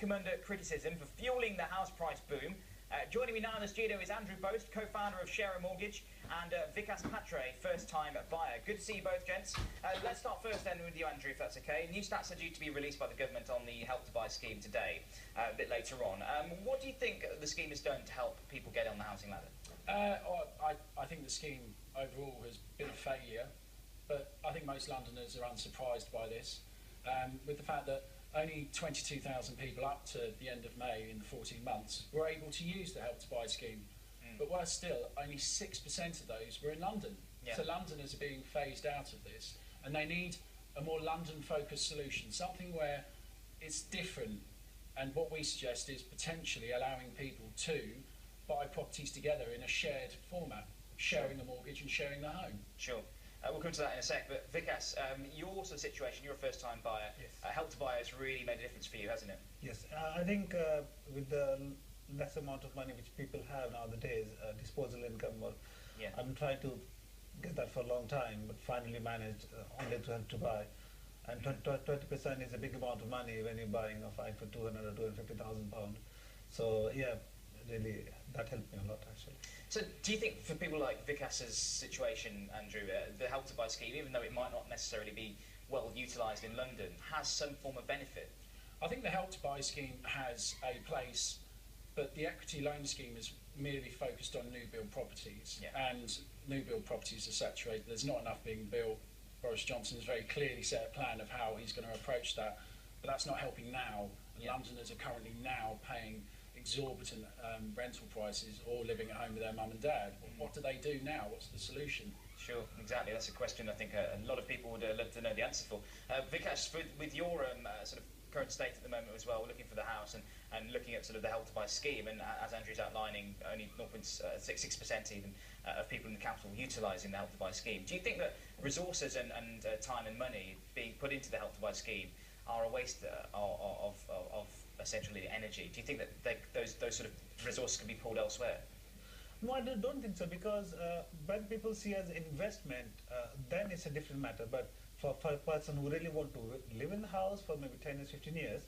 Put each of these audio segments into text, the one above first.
Come under criticism for fueling the house price boom. Joining me now in the studio is Andrew Boast, co-founder of Share a Mortgage, and Vikas Patre, first-time buyer. Good to see you both, gents. Let's start first then with you, Andrew, if that's okay. New stats are due to be released by the government on the Help to Buy scheme today, a bit later on. What do you think the scheme has done to help people get on the housing ladder? I think the scheme overall has been a failure, but I think most Londoners are unsurprised by this, with the fact that only 22,000 people up to the end of May in the 14 months were able to use the Help to Buy scheme. But worse still, only 6% of those were in London. Yeah. So Londoners are being phased out of this, and they need a more London-focused solution, something where it's different. And what we suggest is potentially allowing people to buy properties together in a shared format, sharing a mortgage and sharing the home. Sure. We'll come to that in a sec, but Vikas, your sort of situation, you're a first-time buyer. Yes. Help to Buy has really made a difference for you, hasn't it? Yes, I think with the less amount of money which people have nowadays, disposable income, I'm trying to get that for a long time, but finally managed only to Help to Buy. And 20% is a big amount of money when you're buying a flat for 200 or 250,000 pounds. So yeah, really that helped me a lot actually. So do you think for people like Vikas's situation, Andrew, the Help to Buy scheme, even though it might not necessarily be well utilised in London, has some form of benefit? I think the Help to Buy scheme has a place, but the equity loan scheme is merely focused on new build properties, and new build properties are saturated. There's not enough being built. Boris Johnson has very clearly set a plan of how he's going to approach that, but that's not helping now. Londoners are currently now paying exorbitant rental prices or living at home with their mum and dad. What do they do now? What's the solution? Sure, exactly. That's a question I think a lot of people would love to know the answer for. Vikas, with your sort of current state at the moment as well, we're looking for the house and looking at sort of the Help to Buy scheme, and as Andrew's outlining, only 0.6% even of people in the capital utilising the Help to Buy scheme. Do you think that resources and time and money being put into the Help to Buy scheme are a waste of essentially energy? Do you think that those sort of resources can be pulled elsewhere? No, I don't think so, because when people see as investment, then it's a different matter. But for a person who really want to live in the house for maybe 10 years, 15 years,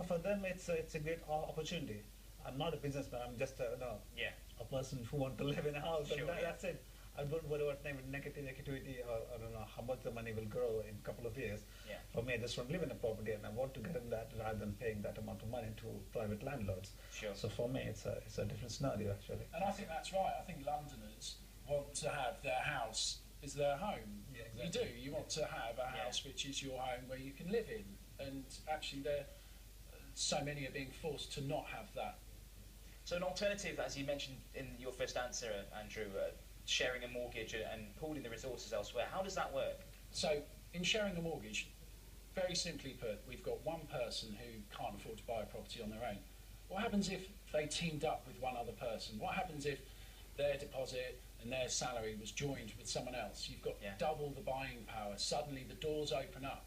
for them it's a great opportunity. I'm not a businessman, I'm just a person who wants to live in a house, and that's it. I don't worry about negative equity, or I don't know how much the money will grow in a couple of years. Yeah. For me, I just want to live in a property, and I want to get in that rather than paying that amount of money to private landlords. Sure. So for me, it's a different scenario actually. And I think that's right. I think Londoners want to have their house is their home. Yeah, exactly. You do. You want to have a house which is your home where you can live in, and actually so many are being forced to not have that. So an alternative, as you mentioned in your first answer, Andrew, sharing a mortgage and pooling the resources elsewhere, how does that work? So in sharing a mortgage, very simply put, we've got one person who can't afford to buy a property on their own. What happens if they teamed up with one other person? What happens if their deposit and their salary was joined with someone else? You've got double the buying power. Suddenly the doors open up.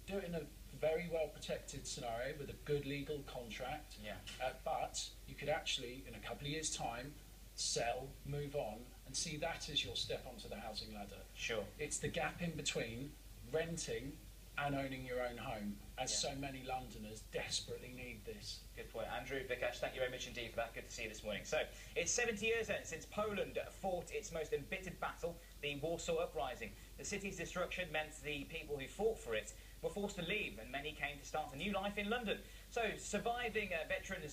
Do it in a very well protected scenario with a good legal contract, but you could actually, in a couple of years' time, sell, move on, and see that as your step onto the housing ladder. Sure. It's the gap in between renting and owning your own home, as so many Londoners desperately need this. Good point. Andrew, Vikas, thank you very much indeed for that. Good to see you this morning. So, it's 70 years then since Poland fought its most embittered battle, the Warsaw Uprising. The city's destruction meant the people who fought for it were forced to leave, and many came to start a new life in London. So, surviving veterans